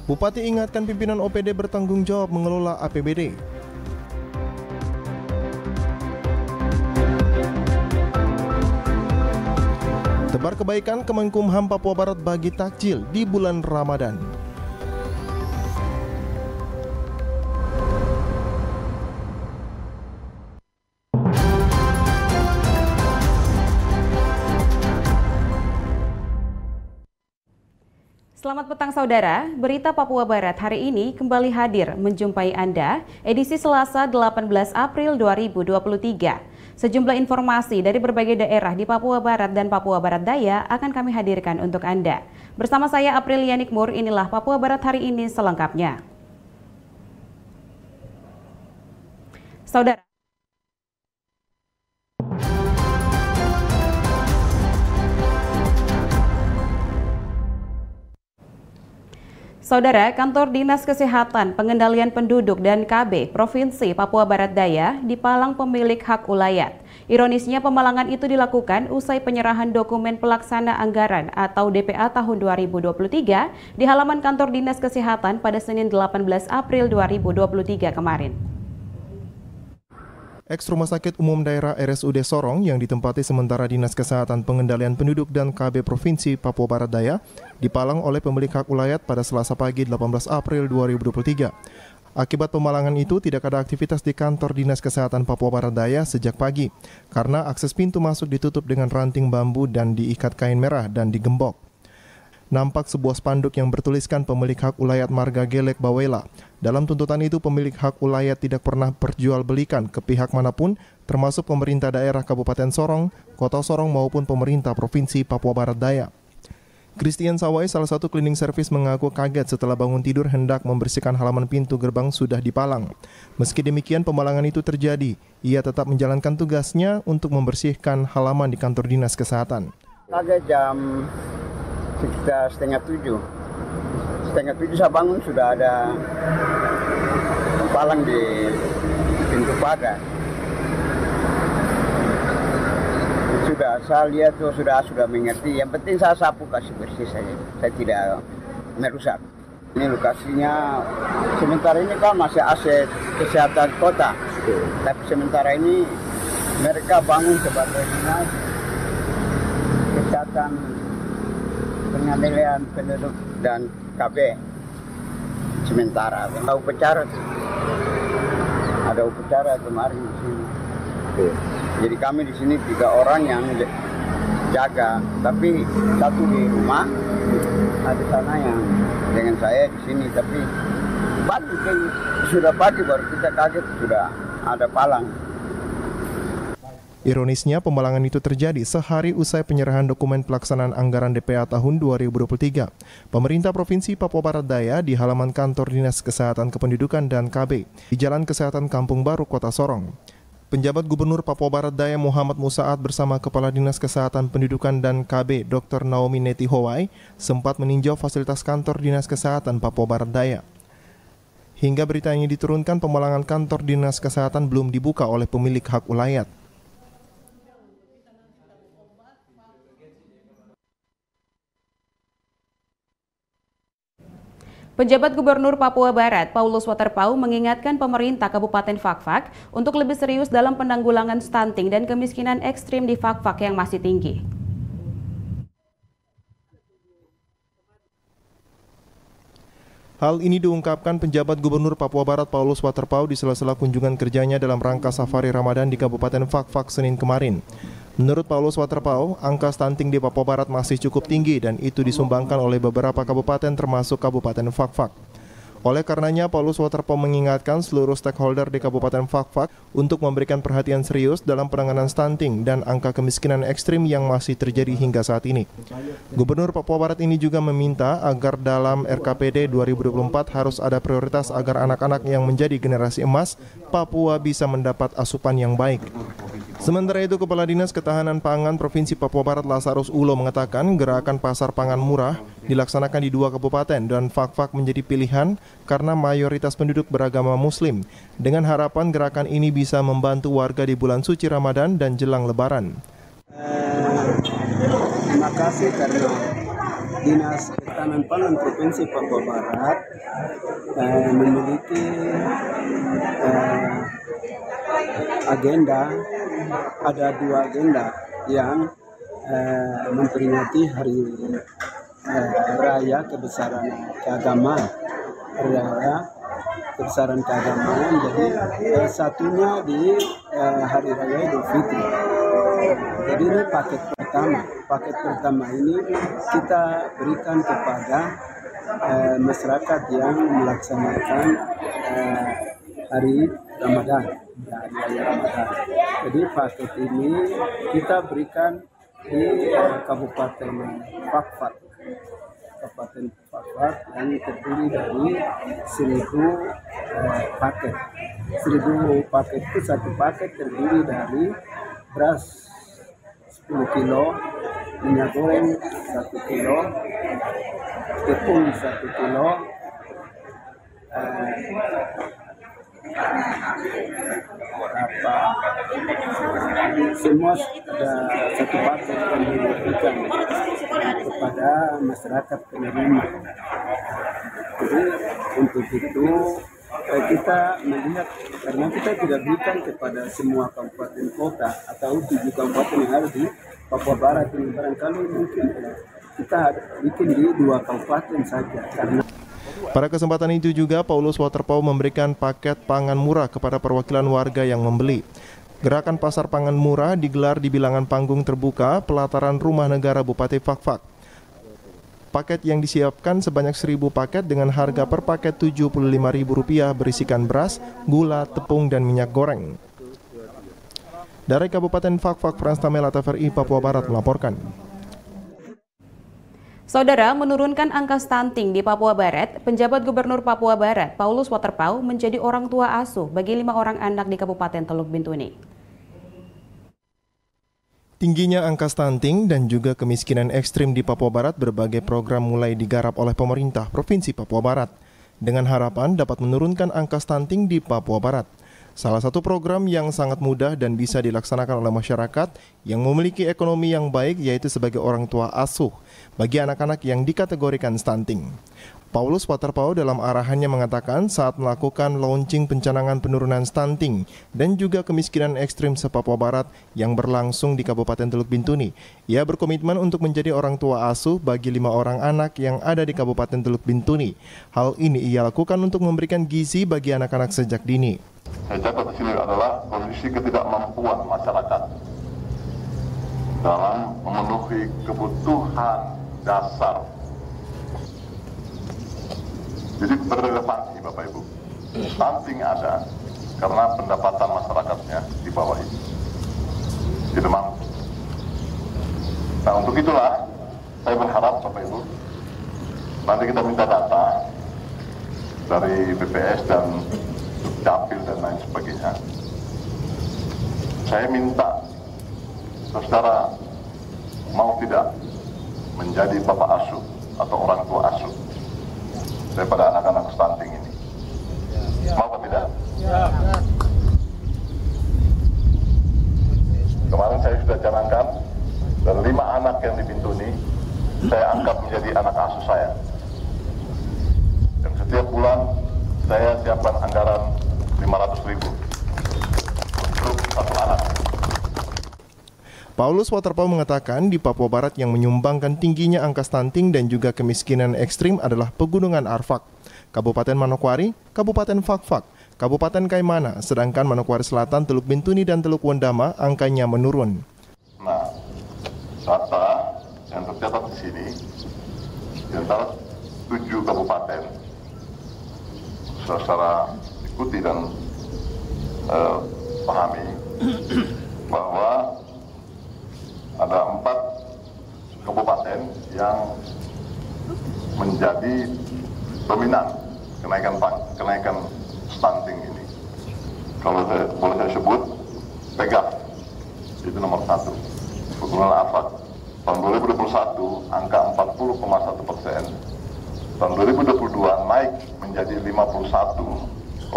Bupati ingatkan pimpinan OPD bertanggung jawab mengelola APBD. Tebar kebaikan Kemenkumham Papua Barat bagi takjil di bulan Ramadan. Selamat petang saudara, Berita Papua Barat hari ini kembali hadir menjumpai Anda edisi Selasa 18 April 2023. Sejumlah informasi dari berbagai daerah di Papua Barat dan Papua Barat Daya akan kami hadirkan untuk Anda. Bersama saya Aprilia Nikmur, inilah Papua Barat hari ini selengkapnya. Saudara, Kantor Dinas Kesehatan Pengendalian Penduduk dan KB Provinsi Papua Barat Daya dipalang pemilik hak ulayat. Ironisnya pemalangan itu dilakukan usai penyerahan dokumen pelaksana anggaran atau DPA tahun 2023 di halaman Kantor Dinas Kesehatan pada Senin 18 April 2023 kemarin. Eks-Rumah Sakit Umum Daerah RSUD Sorong yang ditempati sementara Dinas Kesehatan Pengendalian Penduduk dan KB Provinsi Papua Barat Daya dipalang oleh pemilik hak ulayat pada Selasa pagi 18 April 2023. Akibat pemalangan itu tidak ada aktivitas di kantor Dinas Kesehatan Papua Barat Daya sejak pagi karena akses pintu masuk ditutup dengan ranting bambu dan diikat kain merah dan digembok. Nampak sebuah spanduk yang bertuliskan pemilik hak ulayat marga Gelek Bawela. Dalam tuntutan itu, pemilik hak ulayat tidak pernah perjualbelikan ke pihak manapun, termasuk pemerintah daerah Kabupaten Sorong, Kota Sorong maupun pemerintah Provinsi Papua Barat Daya. Christian Sawai, salah satu cleaning service, mengaku kaget setelah bangun tidur hendak membersihkan halaman pintu gerbang sudah dipalang. Meski demikian, pemalangan itu terjadi. Ia tetap menjalankan tugasnya untuk membersihkan halaman di kantor Dinas Kesehatan. Kaget jam sekitar setengah tujuh saya bangun sudah ada palang di pintu pagar. Saya lihat tuh sudah mengerti. Yang penting saya sapu kasih bersih saja. Saya tidak merusak. Ini lokasinya sementara ini kan masih aset kesehatan kota. Tapi sementara ini mereka bangun sebagai dinas kesehatan Pengendalian Penduduk dan KB sementara. Ada upacara kemarin di sini. Jadi kami di sini 3 orang yang jaga, tapi satu di rumah, ada sana yang dengan saya di sini. Tapi sudah pagi baru kita kaget sudah ada palang. Ironisnya, pemalangan itu terjadi sehari usai penyerahan dokumen pelaksanaan anggaran DPA tahun 2023. Pemerintah Provinsi Papua Barat Daya di halaman kantor Dinas Kesehatan Kependudukan dan KB di Jalan Kesehatan Kampung Baru, Kota Sorong. Penjabat Gubernur Papua Barat Daya Muhammad Musaat bersama Kepala Dinas Kesehatan Pendudukan dan KB Dr. Naomi Neti Howai sempat meninjau fasilitas kantor Dinas Kesehatan Papua Barat Daya. Hingga berita ini diturunkan, pemalangan kantor Dinas Kesehatan belum dibuka oleh pemilik hak ulayat. Penjabat Gubernur Papua Barat, Paulus Waterpau, mengingatkan pemerintah Kabupaten Fakfak untuk lebih serius dalam penanggulangan stunting dan kemiskinan ekstrim di Fakfak yang masih tinggi. Hal ini diungkapkan penjabat Gubernur Papua Barat Paulus Waterpau di sela-sela kunjungan kerjanya dalam rangka safari Ramadan di Kabupaten Fakfak Senin kemarin. Menurut Paulus Waterpau, angka stunting di Papua Barat masih cukup tinggi dan itu disumbangkan oleh beberapa kabupaten termasuk Kabupaten Fakfak. Oleh karenanya, Paulus Waterpau mengingatkan seluruh stakeholder di Kabupaten Fakfak untuk memberikan perhatian serius dalam penanganan stunting dan angka kemiskinan ekstrim yang masih terjadi hingga saat ini. Gubernur Papua Barat ini juga meminta agar dalam RKPD 2024 harus ada prioritas agar anak-anak yang menjadi generasi emas Papua bisa mendapat asupan yang baik. Sementara itu, Kepala Dinas Ketahanan Pangan Provinsi Papua Barat Lazarus Ulo mengatakan gerakan pasar pangan murah dilaksanakan di 2 kabupaten dan Fakfak menjadi pilihan karena mayoritas penduduk beragama Muslim. Dengan harapan gerakan ini bisa membantu warga di bulan suci Ramadan dan jelang Lebaran. Terima kasih karena Dinas Ketahanan Ketahanan Pangan Provinsi Papua Barat memiliki agenda, ada 2 agenda yang memperingati Hari Raya Kebesaran Keagamaan. Jadi satunya di Hari Raya Idul Fitri. Jadi ini paket pertama. Paket pertama ini kita berikan kepada masyarakat yang melaksanakan hari Ramadan, Hari Raya Ramadan. Jadi paket ini kita berikan di Kabupaten Fakfak. Kabupaten Fakfak yang terdiri dari 1.000 paket. 1.000 paket itu satu paket terdiri dari beras 10 kilo, minyak goreng 1 kilo, tepung 1 kilo, semua ada satu paket yang diberikan kepada masyarakat penerima. Jadi untuk itu kita melihat, karena kita tidak berikan kepada semua kabupaten kota atau 7 kabupaten yang ada di Papua Barat ini, barangkali mungkin kita bikin di 2 kabupaten saja. Karena pada kesempatan itu juga Paulus Waterpauw memberikan paket pangan murah kepada perwakilan warga yang membeli. Gerakan Pasar Pangan Murah digelar di bilangan panggung terbuka pelataran Rumah Negara Bupati Fakfak. Paket yang disiapkan sebanyak 1.000 paket dengan harga per paket Rp75.000 berisikan beras, gula, tepung, dan minyak goreng. Dari Kabupaten Fakfak, Frans Tamela, TVRI Papua Barat melaporkan. Saudara, menurunkan angka stunting di Papua Barat, penjabat Gubernur Papua Barat, Paulus Waterpauw, menjadi orang tua asuh bagi 5 orang anak di Kabupaten Teluk Bintuni. Tingginya angka stunting dan juga kemiskinan ekstrim di Papua Barat, berbagai program mulai digarap oleh pemerintah Provinsi Papua Barat dengan harapan dapat menurunkan angka stunting di Papua Barat. Salah satu program yang sangat mudah dan bisa dilaksanakan oleh masyarakat yang memiliki ekonomi yang baik yaitu sebagai orang tua asuh bagi anak-anak yang dikategorikan stunting. Paulus Waterpauw dalam arahannya mengatakan saat melakukan launching pencanangan penurunan stunting dan juga kemiskinan ekstrim se-Papua Barat yang berlangsung di Kabupaten Teluk Bintuni, ia berkomitmen untuk menjadi orang tua asuh bagi 5 orang anak yang ada di Kabupaten Teluk Bintuni. Hal ini ia lakukan untuk memberikan gizi bagi anak-anak sejak dini. Saya catat di sini adalah kondisi ketidakmampuan masyarakat dalam memenuhi kebutuhan dasar. Jadi berrelevansi Bapak Ibu. Stunting ada karena pendapatan masyarakatnya di bawah ini. Tidak mampu. Nah untuk itulah saya berharap Bapak Ibu, nanti kita minta data dari BPS dan Dapil dan lain sebagainya. Saya minta saudara mau tidak menjadi bapak asuh atau orang tua asuh daripada anak-anak stunting ini. Mau atau tidak? Kemarin saya sudah canangkan dan 5 anak yang di Bintuni saya angkat menjadi anak asuh saya. Dan setiap bulan saya siapkan anggaran 500.000 untuk 1 anak. Paulus Waterpauw mengatakan di Papua Barat yang menyumbangkan tingginya angka stunting dan juga kemiskinan ekstrim adalah Pegunungan Arfak, Kabupaten Manokwari, Kabupaten Fakfak, Kabupaten Kaimana, sedangkan Manokwari Selatan, Teluk Bintuni, dan Teluk Wondama angkanya menurun. Nah, data yang tercatat di sini di antara 7 kabupaten secara ikuti dan pahami bahwa ada 4 kabupaten yang menjadi dominan kenaikan stunting ini. Kalau boleh saya sebut, Pegaf itu nomor 1. Pegunungan Arfak tahun 2021 angka 40,1%. Tahun 2022 naik menjadi 51,5%.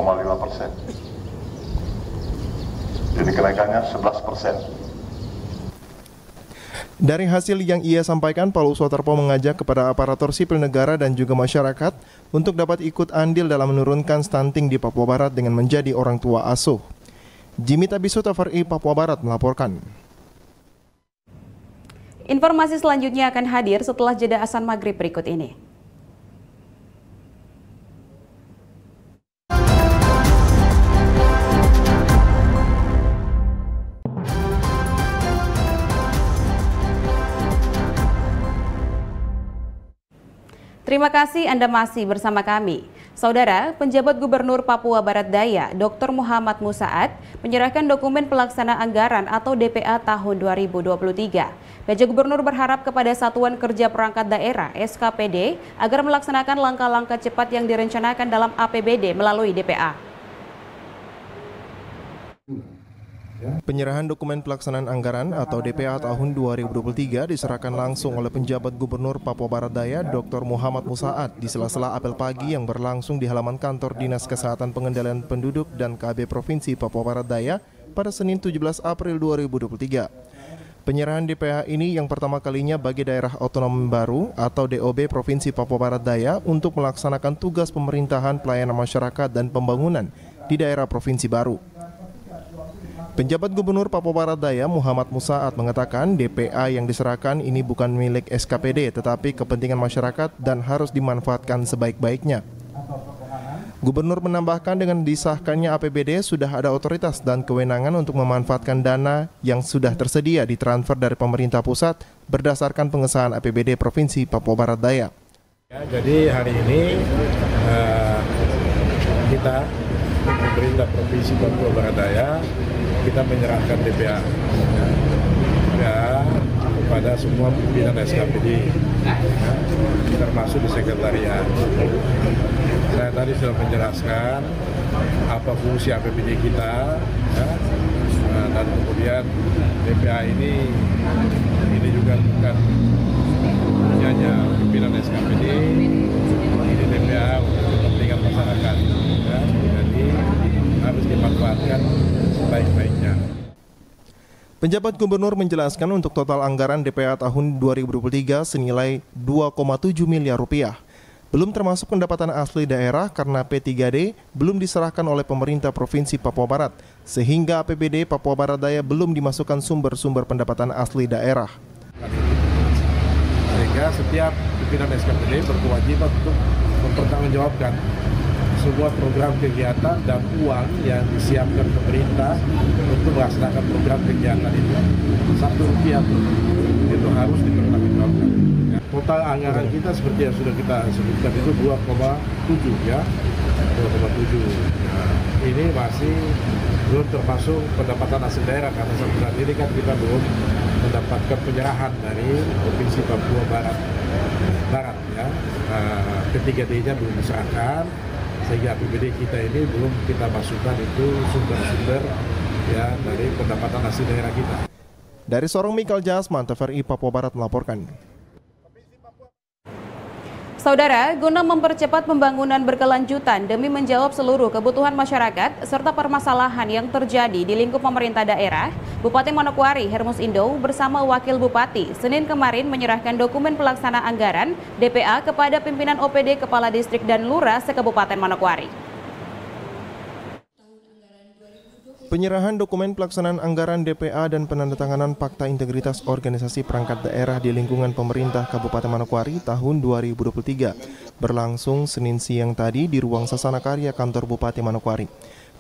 Jadi kenaikannya 11%. Dari hasil yang ia sampaikan, Paulus Waterpauw mengajak kepada aparatur sipil negara dan juga masyarakat untuk dapat ikut andil dalam menurunkan stunting di Papua Barat dengan menjadi orang tua asuh. Jimmy Tabisu, TVRI Papua Barat melaporkan. Informasi selanjutnya akan hadir setelah jeda azan maghrib berikut ini. Terima kasih Anda masih bersama kami. Saudara, penjabat Gubernur Papua Barat Daya, Dr. Muhammad Musaat, menyerahkan dokumen pelaksana anggaran atau DPA tahun 2023. PJ Gubernur berharap kepada Satuan Kerja Perangkat Daerah (SKPD) agar melaksanakan langkah-langkah cepat yang direncanakan dalam APBD melalui DPA. Penyerahan dokumen pelaksanaan anggaran atau DPA tahun 2023 diserahkan langsung oleh penjabat Gubernur Papua Barat Daya Dr. Muhammad Musaat di sela-sela apel pagi yang berlangsung di halaman kantor Dinas Kesehatan Pengendalian Penduduk dan KB Provinsi Papua Barat Daya pada Senin 17 April 2023. Penyerahan DPA ini yang pertama kalinya bagi daerah otonom baru atau DOB Provinsi Papua Barat Daya untuk melaksanakan tugas pemerintahan pelayanan masyarakat dan pembangunan di daerah provinsi baru. Penjabat Gubernur Papua Barat Daya Muhammad Musaat mengatakan DPA yang diserahkan ini bukan milik SKPD tetapi kepentingan masyarakat dan harus dimanfaatkan sebaik-baiknya. Gubernur menambahkan dengan disahkannya APBD sudah ada otoritas dan kewenangan untuk memanfaatkan dana yang sudah tersedia ditransfer dari pemerintah pusat berdasarkan pengesahan APBD Provinsi Papua Barat Daya. Jadi hari ini kita pemerintah Provinsi Papua Barat Daya kita menyerahkan DPA kepada semua pimpinan SKPD termasuk di sekretariat. Saya tadi sudah menjelaskan apa fungsi APBD kita dan kemudian DPA ini juga bukan hanya pimpinan SKPD, ini DPA untuk kepentingan masyarakat. Jadi harus dimanfaatkan sebaik-baiknya. Penjabat Gubernur menjelaskan untuk total anggaran DPA tahun 2023 senilai 2,7 miliar rupiah. Belum termasuk pendapatan asli daerah karena P3D belum diserahkan oleh pemerintah Provinsi Papua Barat, sehingga APBD Papua Barat Daya belum dimasukkan sumber-sumber pendapatan asli daerah. Sehingga setiap pimpinan SKPD berkewajiban untuk mempertanggungjawabkan sebuah program kegiatan dan uang yang disiapkan pemerintah untuk melaksanakan program kegiatan itu. Rp1 itu harus dipertanggungjawabkan. Total anggaran kita seperti yang sudah kita sebutkan itu 2,7 ya. 2,7. Ini masih belum termasuk pendapatan asli daerah karena sampai saat ini kan kita belum mendapatkan penyerahan dari Provinsi Papua Barat ya. P3D-nya belum diserahkan. Sehingga APBD kita ini belum kita masukkan itu sumber-sumber ya dari pendapatan asli daerah kita. Dari Sorong, Mikal Jasman, TVRI Papua Barat melaporkan. Saudara, guna mempercepat pembangunan berkelanjutan demi menjawab seluruh kebutuhan masyarakat serta permasalahan yang terjadi di lingkup pemerintah daerah, Bupati Manokwari Hermus Indo bersama Wakil Bupati Senin kemarin menyerahkan dokumen pelaksana anggaran DPA kepada pimpinan OPD Kepala Distrik dan Lurah se-Kabupaten Manokwari. Penyerahan dokumen pelaksanaan anggaran DPA dan penandatanganan Fakta Integritas Organisasi Perangkat Daerah di lingkungan pemerintah Kabupaten Manokwari tahun 2023 berlangsung Senin siang tadi di ruang Sasana Karya kantor Bupati Manokwari.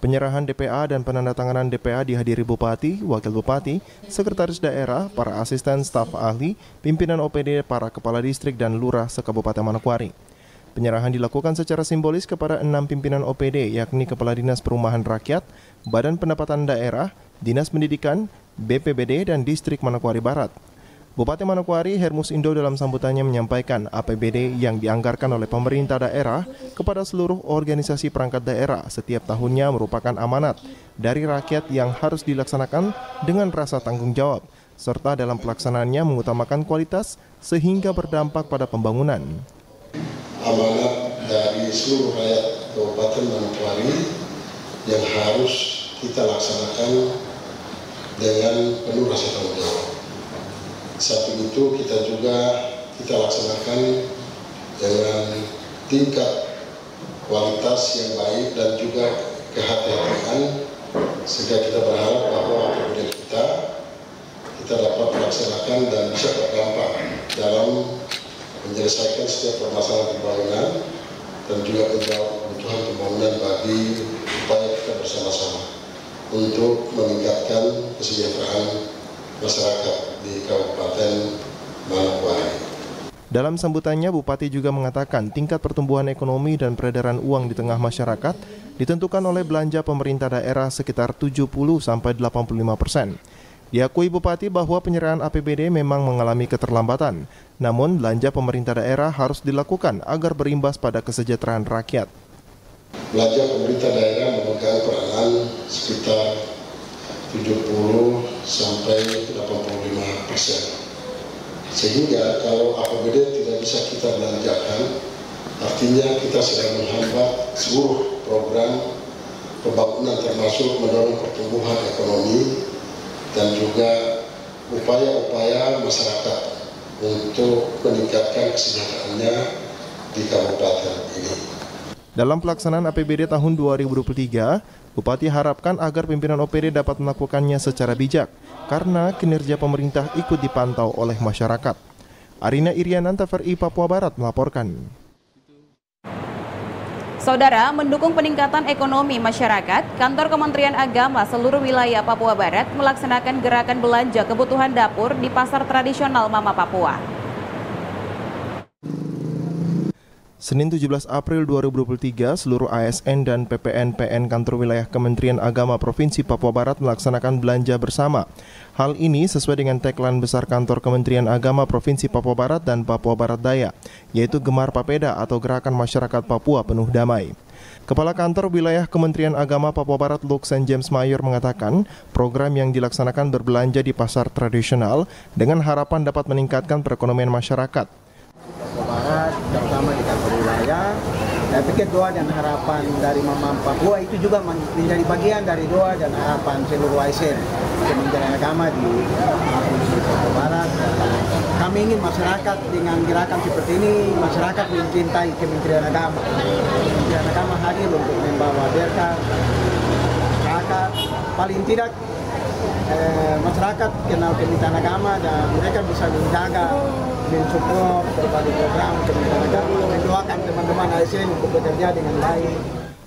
Penyerahan DPA dan penandatanganan DPA dihadiri Bupati, Wakil Bupati, Sekretaris Daerah, para asisten staf ahli, pimpinan OPD, para kepala distrik dan lurah se-Kabupaten Manokwari. Penyerahan dilakukan secara simbolis kepada 6 pimpinan OPD, yakni Kepala Dinas Perumahan Rakyat, Badan Pendapatan Daerah, Dinas Pendidikan, BPBD, dan Distrik Manokwari Barat. Bupati Manokwari Hermus Indo dalam sambutannya menyampaikan APBD yang dianggarkan oleh pemerintah daerah kepada seluruh organisasi perangkat daerah setiap tahunnya merupakan amanat dari rakyat yang harus dilaksanakan dengan rasa tanggung jawab, serta dalam pelaksanaannya mengutamakan kualitas sehingga berdampak pada pembangunan. Amanat dari seluruh rakyat Kabupaten Manokwari yang harus kita laksanakan dengan penuh rasa tanggung jawab. Samping itu kita laksanakan dengan tingkat kualitas yang baik dan juga kehati-hatian, sehingga kita berharap bahwa APBD kita dapat melaksanakan dan bisa berdampak dalam menyelesaikan setiap permasalahan pembangunan dan juga menjawab kebutuhan pembangunan bagi upaya kita bersama-sama untuk meningkatkan kesejahteraan masyarakat di Kabupaten Manokwari. Dalam sambutannya, Bupati juga mengatakan tingkat pertumbuhan ekonomi dan peredaran uang di tengah masyarakat ditentukan oleh belanja pemerintah daerah sekitar 70–85%. Diakui Bupati bahwa penyerahan APBD memang mengalami keterlambatan, namun belanja pemerintah daerah harus dilakukan agar berimbas pada kesejahteraan rakyat. Belanja pemerintah daerah memegang peranan sekitar 70–85%. Sehingga kalau APBD tidak bisa kita belanjakan, artinya kita sedang menghambat seluruh program pembangunan termasuk mendorong pertumbuhan ekonomi dan juga upaya-upaya masyarakat untuk meningkatkan kesejahteraannya di kabupaten ini. Dalam pelaksanaan APBD tahun 2023, Bupati harapkan agar pimpinan OPD dapat melakukannya secara bijak, karena kinerja pemerintah ikut dipantau oleh masyarakat. Arina Irianan, TVRI Papua Barat melaporkan. Saudara, mendukung peningkatan ekonomi masyarakat, Kantor Kementerian Agama seluruh wilayah Papua Barat melaksanakan gerakan belanja kebutuhan dapur di pasar tradisional Mama Papua. Senin 17 April 2023, seluruh ASN dan PPN-PN Kantor Wilayah Kementerian Agama Provinsi Papua Barat melaksanakan belanja bersama. Hal ini sesuai dengan tagline besar Kantor Kementerian Agama Provinsi Papua Barat dan Papua Barat Daya, yaitu Gemar Papeda atau Gerakan Masyarakat Papua Penuh Damai. Kepala Kantor Wilayah Kementerian Agama Papua Barat Luxen James Mayor mengatakan, program yang dilaksanakan berbelanja di pasar tradisional dengan harapan dapat meningkatkan perekonomian masyarakat. Papua Barat, terutama di kantor wilayah. Saya pikir doa dan harapan dari Mama Papua itu juga menjadi bagian dari doa dan harapan seluruh ASN Kementerian Agama di Provinsi Papua Barat. Kami ingin masyarakat dengan gerakan seperti ini, masyarakat mencintai Kementerian Agama. Kementerian Agama hadir untuk membawa berkah masyarakat, paling tidak masyarakat kenal Kementerian Agama dan mereka bisa menjaga, mensupport berbagai program Kementerian Agama, mendoakan teman-teman ASN untuk bekerja dengan baik.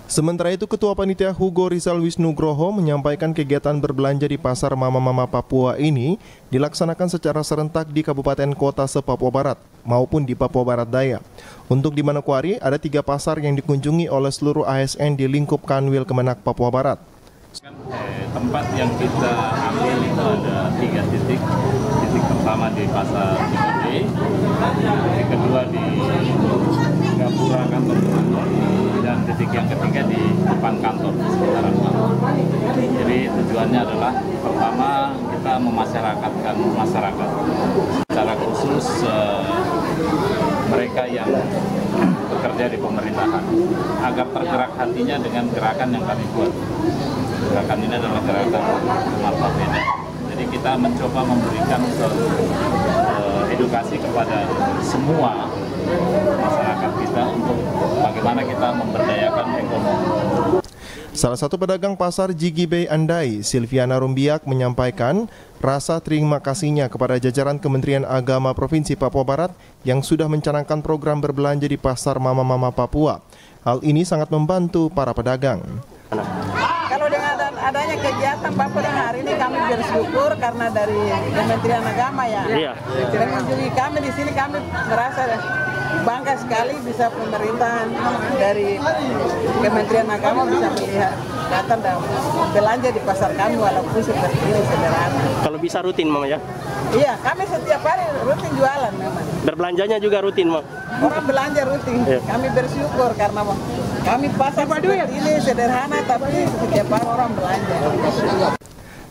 Sementara itu, Ketua Panitia Hugo Rizal Wisnugroho menyampaikan kegiatan berbelanja di Pasar Mama-Mama Papua ini dilaksanakan secara serentak di Kabupaten Kota se-Papua Barat maupun di Papua Barat Daya. Untuk di Manokwari, ada 3 pasar yang dikunjungi oleh seluruh ASN di lingkup Kanwil Kemenak Papua Barat. Tempat yang kita ambil itu ada 3 titik. Titik pertama di Pasar Cimande, titik kedua di Gapura kantor, dan titik yang ketiga di depan kantor sekitaran kantor. Jadi tujuannya adalah pertama kita memasyarakatkan masyarakat, secara khusus mereka yang bekerja di pemerintahan, agar tergerak hatinya dengan gerakan yang kami buat. Gerakan ini adalah gerakan Gemar Papeda. Jadi kita mencoba memberikan edukasi kepada semua masyarakat kita untuk bagaimana kita memberdayakan ekonomi. Salah satu pedagang pasar Jigi Bay Andai, Silviana Rumbiak, menyampaikan rasa terima kasihnya kepada jajaran Kementerian Agama Provinsi Papua Barat yang sudah mencanangkan program berbelanja di Pasar Mama-Mama Papua. Hal ini sangat membantu para pedagang. Kalau dengan adanya kegiatan Bapak hari ini kami bersyukur karena dari Kementerian Agama ya. Mengunjungi kami di sini, kami merasa bangga sekali bisa pemerintahan dari Kementerian Agama bisa melihat datang dan belanja di pasar kami walaupun seperti ini sederhana. Kalau bisa rutin Mama ya? Iya, kami setiap hari rutin jualan memang. Berbelanjanya juga rutin Mama? Orang belanja rutin, kami bersyukur karena kami pasar seperti ini sederhana tapi setiap hari orang belanja.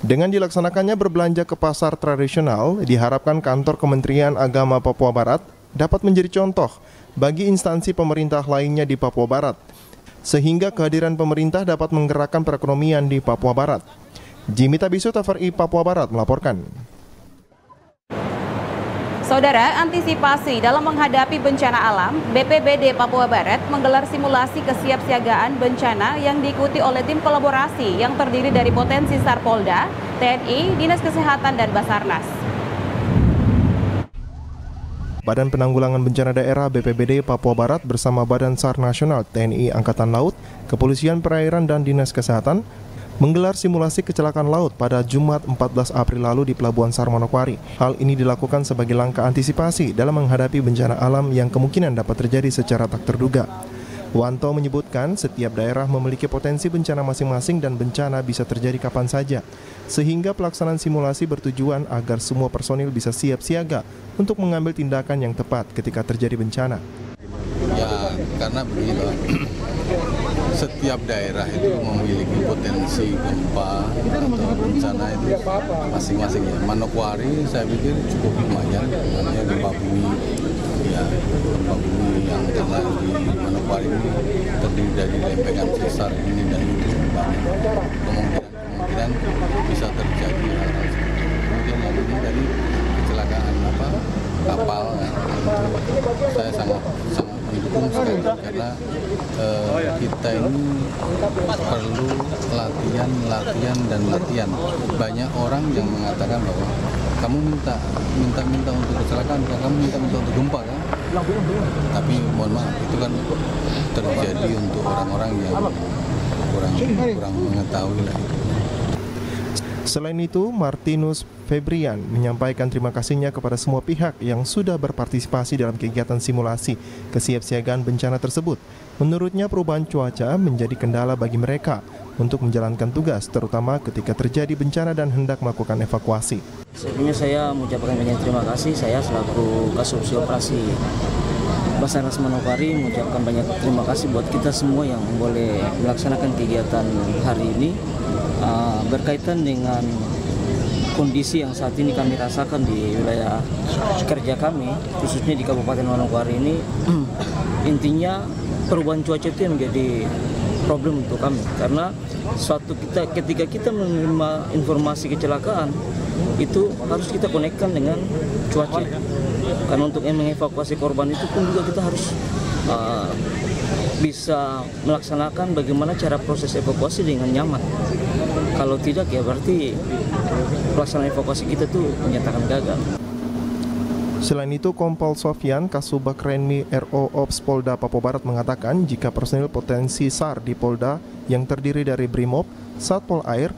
Dengan dilaksanakannya berbelanja ke pasar tradisional, diharapkan Kantor Kementerian Agama Papua Barat dapat menjadi contoh bagi instansi pemerintah lainnya di Papua Barat, sehingga kehadiran pemerintah dapat menggerakkan perekonomian di Papua Barat. Jimmy Tabisu, TVRI Papua Barat melaporkan. Saudara, antisipasi dalam menghadapi bencana alam, BPBD Papua Barat menggelar simulasi kesiapsiagaan bencana yang diikuti oleh tim kolaborasi yang terdiri dari potensi SAR Polda, TNI, Dinas Kesehatan, dan Basarnas. Badan Penanggulangan Bencana Daerah BPBD Papua Barat bersama Badan SAR Nasional, TNI Angkatan Laut, Kepolisian Perairan, dan Dinas Kesehatan menggelar simulasi kecelakaan laut pada Jumat 14 April lalu di Pelabuhan SAR Manokwari. Hal ini dilakukan sebagai langkah antisipasi dalam menghadapi bencana alam yang kemungkinan dapat terjadi secara tak terduga. Wanto menyebutkan setiap daerah memiliki potensi bencana masing-masing dan bencana bisa terjadi kapan saja, sehingga pelaksanaan simulasi bertujuan agar semua personil bisa siap siaga untuk mengambil tindakan yang tepat ketika terjadi bencana. Ya, karena begini, setiap daerah itu memiliki potensi gempa atau bencana itu masing-masing. Ya. Manokwari saya pikir cukup lumayan, namanya gempa bumi. Ya, gempa bumi yang karena di Manokwari ini terdiri dari lempengan sesar ini dan itu banyak. Kemungkinan bisa terjadi hal-hal seperti itu. Kemudian yang ini dari kecelakaan kapal, itu saya sangat mendukung sekali karena kita ini perlu latihan. Banyak orang yang mengatakan bahwa kamu minta untuk kecelakaan, kamu minta untuk gempa kan? Tapi mohon maaf, itu kan terjadi untuk orang-orang yang kurang mengetahui lah itu. Selain itu, Martinus Febrian menyampaikan terima kasihnya kepada semua pihak yang sudah berpartisipasi dalam kegiatan simulasi kesiapsiagaan bencana tersebut. Menurutnya, perubahan cuaca menjadi kendala bagi mereka untuk menjalankan tugas, terutama ketika terjadi bencana dan hendak melakukan evakuasi. Sebelumnya saya mengucapkan banyak terima kasih. Saya selaku Kasubsi Operasi Basarnas Manokwari mengucapkan banyak terima kasih buat kita semua yang boleh melaksanakan kegiatan hari ini. Berkaitan dengan kondisi yang saat ini kami rasakan di wilayah kerja kami, khususnya di Kabupaten Manokwari ini, intinya perubahan cuaca itu yang menjadi problem untuk kami, karena ketika kita menerima informasi kecelakaan itu harus kita konekkan dengan cuaca, karena untuk mengevakuasi korban itu pun juga kita harus bisa melaksanakan bagaimana cara proses evakuasi dengan nyaman. Kalau tidak ya berarti pelaksanaan evakuasi kita tuh menyatakan gagal. Selain itu, Kompol Sofyan, Kasubag Renmi RO Ops Polda Papua Barat mengatakan jika personil potensi SAR di Polda yang terdiri dari Brimob, Satpol Air,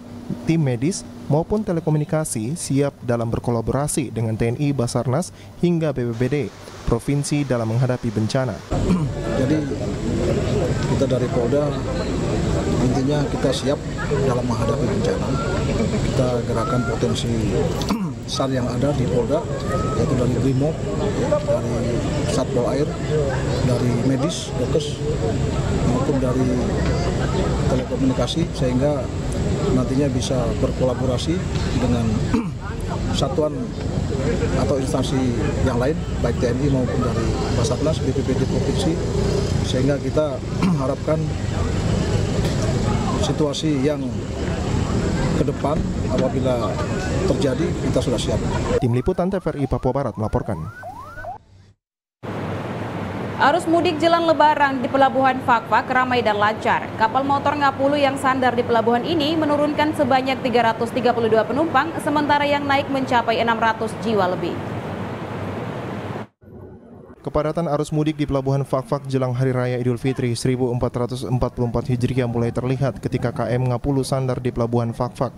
tim medis maupun telekomunikasi siap dalam berkolaborasi dengan TNI, Basarnas hingga BPBD provinsi dalam menghadapi bencana. Jadi kita dari Polda intinya kita siap dalam menghadapi bencana. Kita gerakan potensi SAR yang ada di Polda, yaitu dari Brimob, dari Satpol Air, dari medis, dokes, maupun dari telekomunikasi, sehingga nantinya bisa berkolaborasi dengan satuan atau instansi yang lain, baik TNI maupun dari Basarnas, BPBD Provinsi, sehingga kita harapkan situasi yang ke depan apabila terjadi kita sudah siap. Tim Liputan TVRI Papua Barat melaporkan. Arus mudik jelang Lebaran di Pelabuhan Fak-Fak ramai dan lancar. Kapal motor Ngapulu yang sandar di pelabuhan ini menurunkan sebanyak 332 penumpang, sementara yang naik mencapai 600 jiwa lebih. Kepadatan arus mudik di Pelabuhan Fak-Fak jelang Hari Raya Idul Fitri 1444 Hijriah mulai terlihat ketika KM Ngapulu sandar di Pelabuhan Fak-Fak.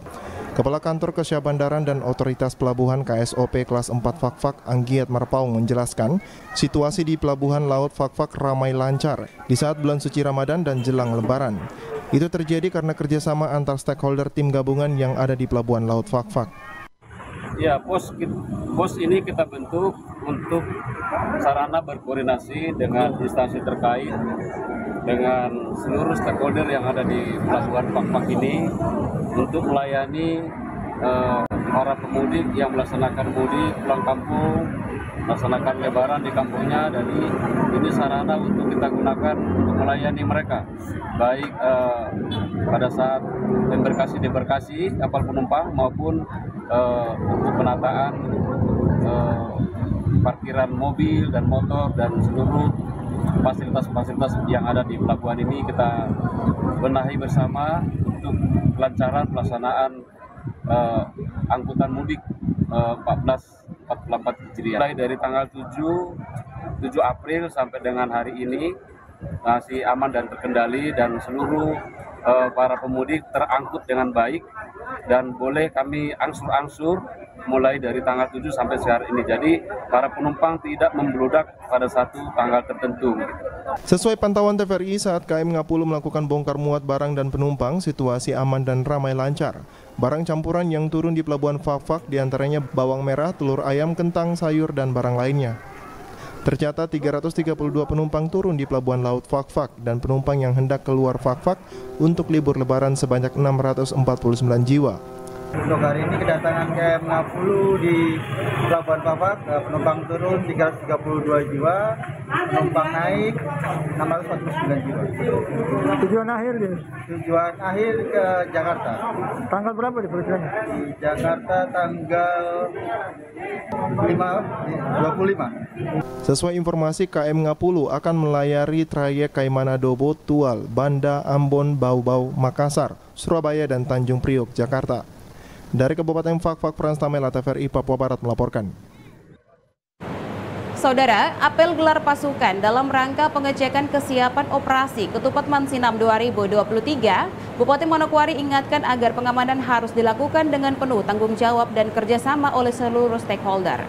Kepala Kantor Kesyah Bandaran dan Otoritas Pelabuhan KSOP Kelas 4 Fak-Fak Anggiat Marpaung menjelaskan situasi di Pelabuhan Laut Fak-Fak ramai lancar di saat bulan suci Ramadan dan jelang Lebaran. Itu terjadi karena kerjasama antar stakeholder tim gabungan yang ada di Pelabuhan Laut Fak-Fak. Ya, pos ini kita bentuk untuk sarana berkoordinasi dengan instansi terkait, dengan seluruh stakeholder yang ada di Pelabuhan Fak-Fak ini untuk melayani para pemudik yang melaksanakan mudik pulang kampung, melaksanakan Lebaran di kampungnya. Jadi ini sarana untuk kita gunakan untuk melayani mereka, baik pada saat debarkasi kapal penumpang maupun untuk penataan parkiran mobil dan motor dan seluruh fasilitas-fasilitas yang ada di pelabuhan ini kita benahi bersama untuk kelancaran pelaksanaan angkutan mudik 1444 Hijriah. Mulai dari tanggal 7 April sampai dengan hari ini masih aman dan terkendali, dan seluruh para pemudik terangkut dengan baik dan boleh kami angsur-angsur mulai dari tanggal 7 sampai sehari ini. Jadi para penumpang tidak membludak pada satu tanggal tertentu. Sesuai pantauan TVRI, saat KM Ngapulu melakukan bongkar muat barang dan penumpang, situasi aman dan ramai lancar. Barang campuran yang turun di pelabuhan Fak-Fak diantaranya bawang merah, telur ayam, kentang, sayur, dan barang lainnya. Tercatat 332 penumpang turun di pelabuhan laut Fak-Fak dan penumpang yang hendak keluar Fak-Fak untuk libur lebaran sebanyak 649 jiwa. Untuk hari ini kedatangan KM Ngapulu di Pelabuhan Fak-Fak, penumpang turun 332 jiwa, penumpang naik 649 jiwa. Tujuan akhir di? Tujuan akhir ke Jakarta. Tanggal berapa di perjalanan? Di Jakarta tanggal 25. Sesuai informasi, KM Ngapulu akan melayari trayek Kaimanadobo, Tual, Banda, Ambon, Bau-Bau, Makassar, Surabaya, dan Tanjung Priok, Jakarta. Dari Kabupaten Fak-Fak, Frans Tamela, TVRI Papua Barat melaporkan. Saudara, apel gelar pasukan dalam rangka pengecekan kesiapan operasi Ketupat Mansinam 2023, Bupati Manokwari ingatkan agar pengamanan harus dilakukan dengan penuh tanggung jawab dan kerjasama oleh seluruh stakeholder.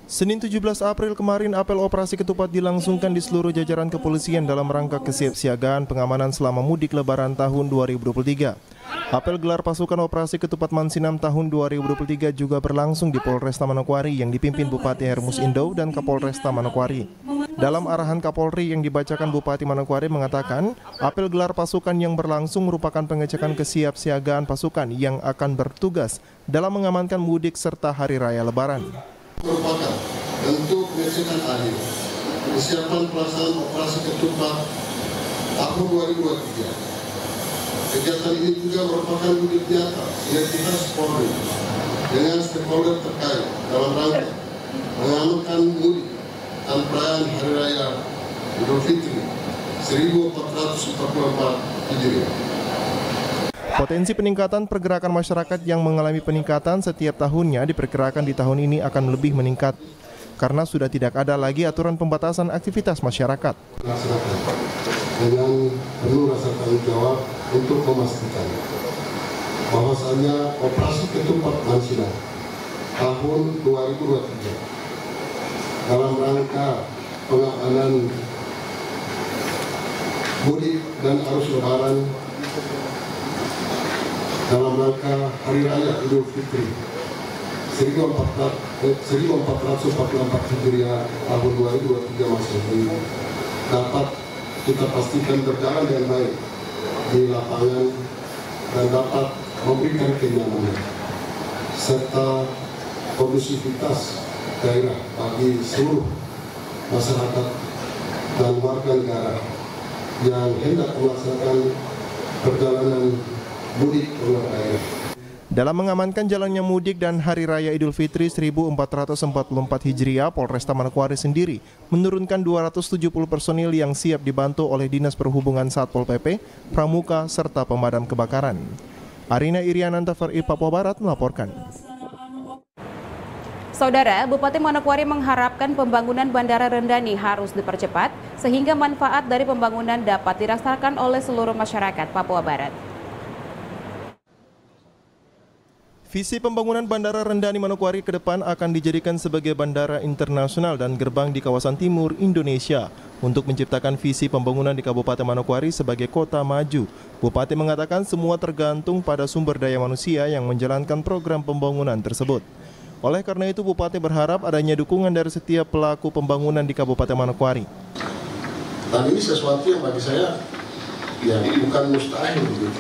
Senin 17 April kemarin, apel operasi Ketupat dilangsungkan di seluruh jajaran kepolisian dalam rangka kesiapsiagaan pengamanan selama mudik lebaran tahun 2023. Apel gelar pasukan operasi Ketupat Mansinam tahun 2023 juga berlangsung di Polresta Manokwari yang dipimpin Bupati Hermus Indo dan Kapolresta Manokwari. Dalam arahan Kapolri yang dibacakan, Bupati Manokwari mengatakan, apel gelar pasukan yang berlangsung merupakan pengecekan kesiapsiagaan pasukan yang akan bertugas dalam mengamankan mudik serta hari raya lebaran. Merupakan bentuk pengecekan akhir kesiapan pelaksanaan operasi Ketupat tahun 2023. Kegiatan ini juga merupakan wujud nyata sinergitas Polri dengan stakeholder terkait dalam rangka mengamankan mudik dan perayaan Hari Raya Idul Fitri 1444 Hijriah. Potensi peningkatan pergerakan masyarakat yang mengalami peningkatan setiap tahunnya diperkirakan di tahun ini akan lebih meningkat karena sudah tidak ada lagi aturan pembatasan aktivitas masyarakat. Dengan penuh rasa tanggung jawab untuk memastikan bahwasannya operasi Ketupat Mansinam tahun 2023 dalam rangka pengamanan mudik dan arus lebaran dalam rangka Hari Raya Idul Fitri 1444 Hijriah tahun 2023 Masehi dapat kita pastikan berjalan dengan baik di lapangan dan dapat memberikan kenyamanan serta kondusivitas daerah bagi seluruh masyarakat dan warga negara yang hendak melaksanakan perjalanan mudik keluar daerah. Dalam mengamankan jalannya mudik dan Hari Raya Idul Fitri 1444 Hijriah, Polresta Manokwari sendiri menurunkan 270 personil yang siap dibantu oleh Dinas Perhubungan Satpol PP, Pramuka, serta pemadam kebakaran. Arina Iriananta, TVRI Papua Barat melaporkan. Saudara, Bupati Manokwari mengharapkan pembangunan Bandara Rendani harus dipercepat sehingga manfaat dari pembangunan dapat dirasakan oleh seluruh masyarakat Papua Barat. Visi pembangunan Bandara Rendani Manokwari ke depan akan dijadikan sebagai bandara internasional dan gerbang di kawasan timur Indonesia. Untuk menciptakan visi pembangunan di Kabupaten Manokwari sebagai kota maju, Bupati mengatakan semua tergantung pada sumber daya manusia yang menjalankan program pembangunan tersebut. Oleh karena itu, Bupati berharap adanya dukungan dari setiap pelaku pembangunan di Kabupaten Manokwari. Dan ini sesuatu yang bagi saya ya bukan mustahil begitu.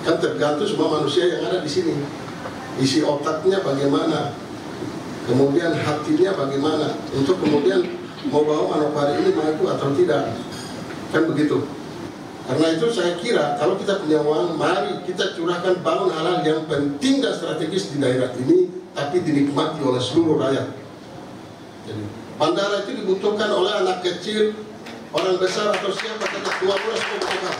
Kan tergantung semua manusia yang ada di sini. Isi otaknya bagaimana, kemudian hatinya bagaimana, untuk kemudian mau bawa Manokwari ini maju atau tidak, kan begitu. Karena itu saya kira kalau kita punya uang, mari kita curahkan bangun hal-hal yang penting dan strategis di daerah ini tapi dinikmati oleh seluruh rakyat. Jadi, bandara itu dibutuhkan oleh anak kecil, orang besar atau siapa saja, tua muda semua butuhkan.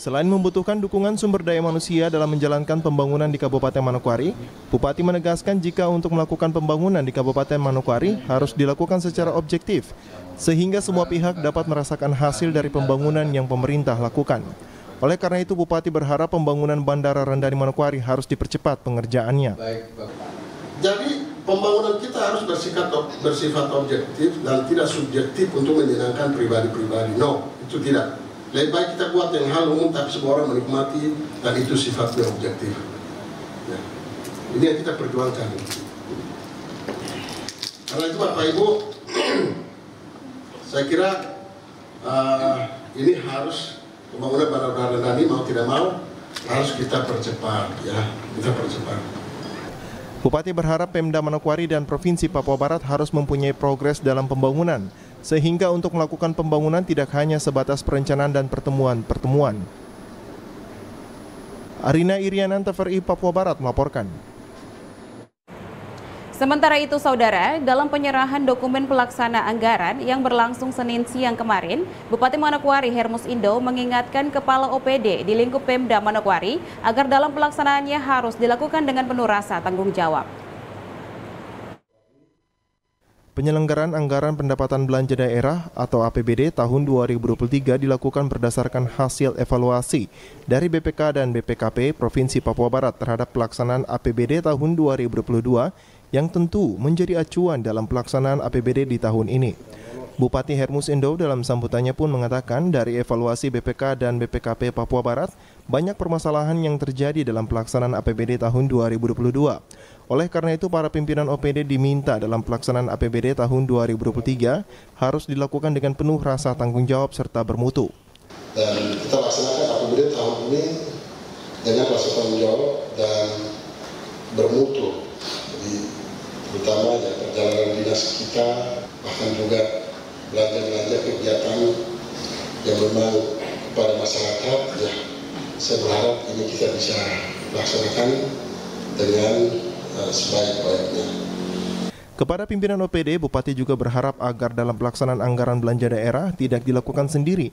Selain membutuhkan dukungan sumber daya manusia dalam menjalankan pembangunan di Kabupaten Manokwari, Bupati menegaskan jika untuk melakukan pembangunan di Kabupaten Manokwari harus dilakukan secara objektif, sehingga semua pihak dapat merasakan hasil dari pembangunan yang pemerintah lakukan. Oleh karena itu, Bupati berharap pembangunan Bandara Rendani Manokwari harus dipercepat pengerjaannya. Jadi, pembangunan kita harus bersifat objektif dan tidak subjektif untuk menyenangkan pribadi-pribadi. No, itu tidak. Lebih baik kita buat yang hal umum tapi semua orang menikmati dan itu sifatnya objektif. Ya. Ini yang kita perjuangkan. Karena itu Bapak Ibu, saya kira ini harus pembangunan Bandara Rendani mau tidak mau harus kita percepat, ya, kita percepat. Bupati berharap Pemda Manokwari dan Provinsi Papua Barat harus mempunyai progres dalam pembangunan, sehingga untuk melakukan pembangunan tidak hanya sebatas perencanaan dan pertemuan-pertemuan. Arina Irianan, TVRI Papua Barat melaporkan. Sementara itu, Saudara, dalam penyerahan dokumen pelaksana anggaran yang berlangsung Senin siang kemarin, Bupati Manokwari Hermus Indo mengingatkan Kepala OPD di lingkup Pemda Manokwari agar dalam pelaksanaannya harus dilakukan dengan penuh rasa tanggung jawab. Penyelenggaraan anggaran pendapatan belanja daerah atau APBD tahun 2023 dilakukan berdasarkan hasil evaluasi dari BPK dan BPKP Provinsi Papua Barat terhadap pelaksanaan APBD tahun 2022 yang tentu menjadi acuan dalam pelaksanaan APBD di tahun ini. Bupati Hermus Indo dalam sambutannya pun mengatakan dari evaluasi BPK dan BPKP Papua Barat, banyak permasalahan yang terjadi dalam pelaksanaan APBD tahun 2022. Oleh karena itu, para pimpinan OPD diminta dalam pelaksanaan APBD tahun 2023 harus dilakukan dengan penuh rasa tanggung jawab serta bermutu. Dan kita laksanakan APBD tahun ini dengan rasa tanggung jawab dan bermutu. Jadi, terutama ya, perjalanan dinas kita, bahkan juga belanja-belanja kegiatan yang memang kepada masyarakat, ya, saya berharap ini kita bisa laksanakan dengan sebaik-baiknya. Kepada pimpinan OPD, Bupati juga berharap agar dalam pelaksanaan anggaran belanja daerah tidak dilakukan sendiri,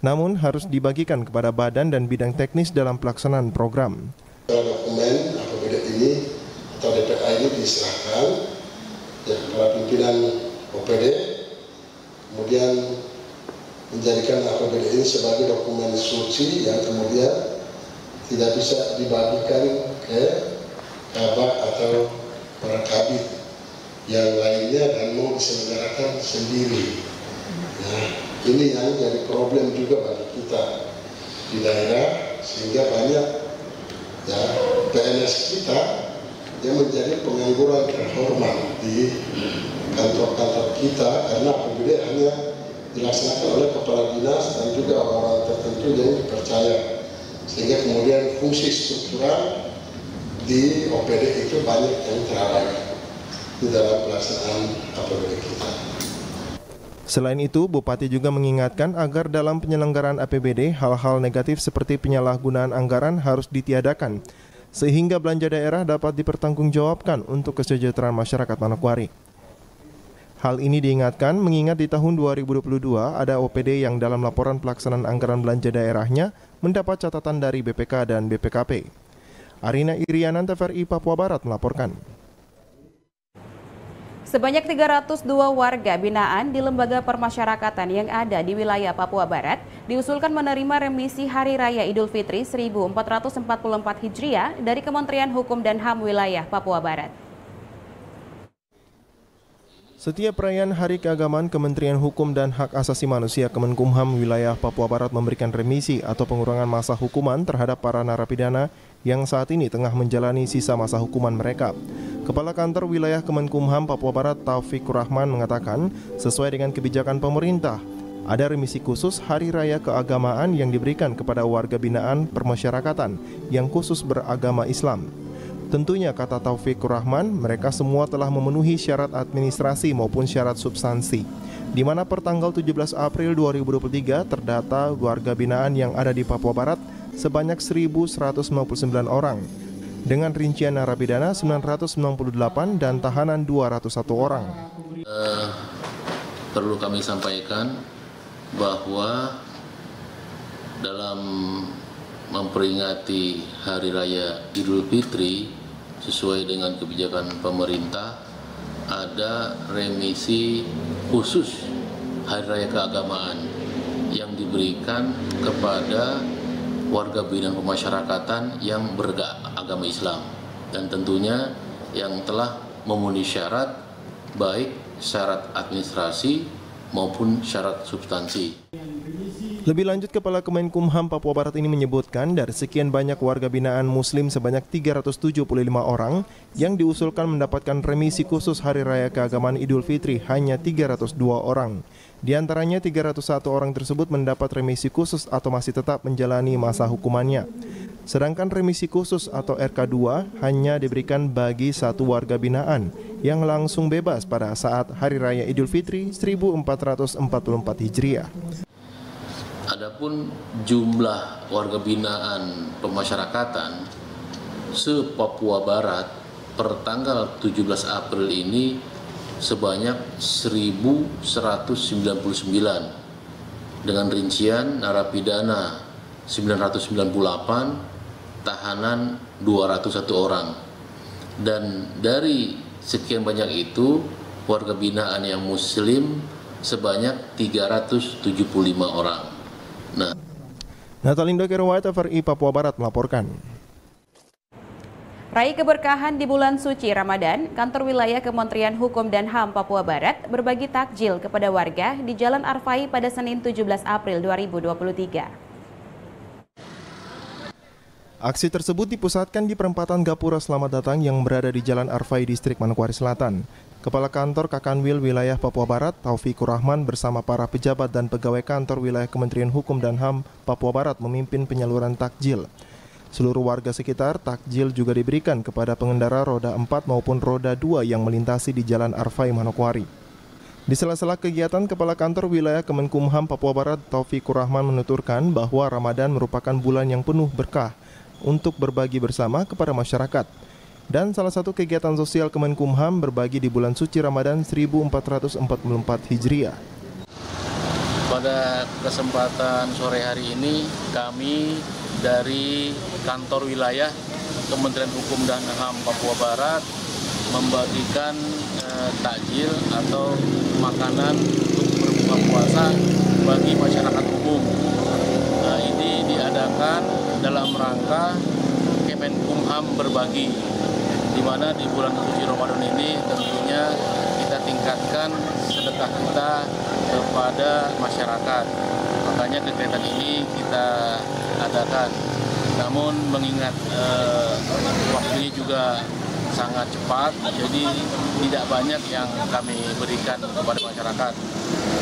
namun harus dibagikan kepada badan dan bidang teknis dalam pelaksanaan program. Dokumen APBD ini atau DPA ini diserahkan ya, kepada pimpinan OPD, kemudian menjadikan APBD ini sebagai dokumen suci yang kemudian tidak bisa dibagikan ke kabak atau para kabit yang lainnya dan mau diselenggarakan sendiri. Nah, ini yang jadi problem juga bagi kita di daerah, sehingga banyak ya PNS kita yang menjadi pengangguran terhormat di kantor-kantor kita karena APBD hanya dilaksanakan oleh kepala dinas dan juga orang-orang tertentu yang dipercaya, sehingga kemudian fungsi struktural di OPD itu banyak yang terabaikan di dalam pelaksanaan APBD kita. Selain itu, Bupati juga mengingatkan agar dalam penyelenggaraan APBD hal-hal negatif seperti penyalahgunaan anggaran harus ditiadakan, sehingga belanja daerah dapat dipertanggungjawabkan untuk kesejahteraan masyarakat Manokwari. Hal ini diingatkan mengingat di tahun 2022 ada OPD yang dalam laporan pelaksanaan anggaran belanja daerahnya mendapat catatan dari BPK dan BPKP. Arina Irianan, TVRI Papua Barat melaporkan. Sebanyak 302 warga binaan di lembaga permasyarakatan yang ada di wilayah Papua Barat diusulkan menerima remisi Hari Raya Idul Fitri 1444 Hijriah dari Kementerian Hukum dan HAM wilayah Papua Barat. Setiap perayaan Hari Keagamaan, Kementerian Hukum dan Hak Asasi Manusia Kemenkumham wilayah Papua Barat memberikan remisi atau pengurangan masa hukuman terhadap para narapidana yang saat ini tengah menjalani sisa masa hukuman mereka. Kepala Kantor Wilayah Kemenkumham Papua Barat Taufikur Rahman mengatakan, sesuai dengan kebijakan pemerintah, ada remisi khusus Hari Raya Keagamaan yang diberikan kepada warga binaan permasyarakatan yang khusus beragama Islam. Tentunya, kata Taufikur Rahman, mereka semua telah memenuhi syarat administrasi maupun syarat substansi, di mana per tanggal 17 April 2023 terdata warga binaan yang ada di Papua Barat sebanyak 1.159 orang. dengan rincian narapidana 998 dan tahanan 201 orang. Perlu kami sampaikan bahwa dalam memperingati Hari Raya Idul Fitri sesuai dengan kebijakan pemerintah, ada remisi khusus Hari Raya Keagamaan yang diberikan kepada warga binaan pemasyarakatan yang beragama Islam dan tentunya yang telah memenuhi syarat baik syarat administrasi maupun syarat substansi. Lebih lanjut, Kepala Kemenkumham Papua Barat ini menyebutkan dari sekian banyak warga binaan Muslim sebanyak 375 orang yang diusulkan mendapatkan remisi khusus Hari Raya Keagamaan Idul Fitri hanya 302 orang. Di antaranya 301 orang tersebut mendapat remisi khusus atau masih tetap menjalani masa hukumannya. Sedangkan remisi khusus atau RK2 hanya diberikan bagi satu warga binaan yang langsung bebas pada saat Hari Raya Idul Fitri 1444 Hijriah. Adapun jumlah warga binaan pemasyarakatan se-Papua Barat per tanggal 17 April ini sebanyak 1.199 dengan rincian narapidana 998, tahanan 201 orang. Dan dari sekian banyak itu warga binaan yang Muslim sebanyak 375 orang. Natalindo Kerwait, TVRI Papua Barat melaporkan. Raih keberkahan di bulan suci Ramadan, Kantor Wilayah Kementerian Hukum dan HAM Papua Barat berbagi takjil kepada warga di Jalan Arfai pada Senin 17 April 2023. Aksi tersebut dipusatkan di perempatan Gapura Selamat Datang yang berada di Jalan Arfai, Distrik Manokwari Selatan. Kepala Kantor Kakanwil Wilayah Papua Barat, Taufikur Rahman bersama para pejabat dan pegawai Kantor Wilayah Kementerian Hukum dan HAM Papua Barat memimpin penyaluran takjil. Seluruh warga sekitar, takjil juga diberikan kepada pengendara roda 4 maupun roda 2 yang melintasi di Jalan Arfai Manokwari. Di sela-sela kegiatan, Kepala Kantor Wilayah Kemenkumham Papua Barat, Taufikur Rahman menuturkan bahwa Ramadan merupakan bulan yang penuh berkah untuk berbagi bersama kepada masyarakat. Dan salah satu kegiatan sosial Kemenkumham berbagi di bulan suci Ramadan 1444 Hijriah. Pada kesempatan sore hari ini, kami dari Kantor Wilayah Kementerian Hukum dan HAM Papua Barat membagikan takjil atau makanan untuk berbuka puasa bagi masyarakat umum. Nah, ini diadakan dalam rangka Kemenkumham berbagi, di mana di bulan suci Ramadan ini tentunya kita tingkatkan sedekah kita kepada masyarakat. Makanya kegiatan ini kita adakan. Namun mengingat waktunya juga sangat cepat, jadi tidak banyak yang kami berikan kepada masyarakat.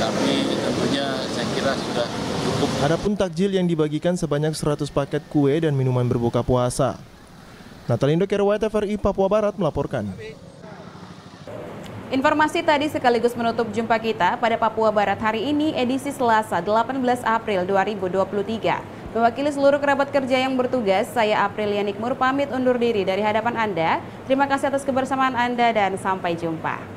Tapi tentunya saya kira sudah cukup. Adapun takjil yang dibagikan sebanyak 100 paket kue dan minuman berbuka puasa. Natalindo Kerwait, TVRI Papua Barat melaporkan. Informasi tadi sekaligus menutup jumpa kita pada Papua Barat hari ini edisi Selasa 18 April 2023. Mewakili seluruh kerabat kerja yang bertugas, saya Aprilia Nikmur pamit undur diri dari hadapan Anda. Terima kasih atas kebersamaan Anda dan sampai jumpa.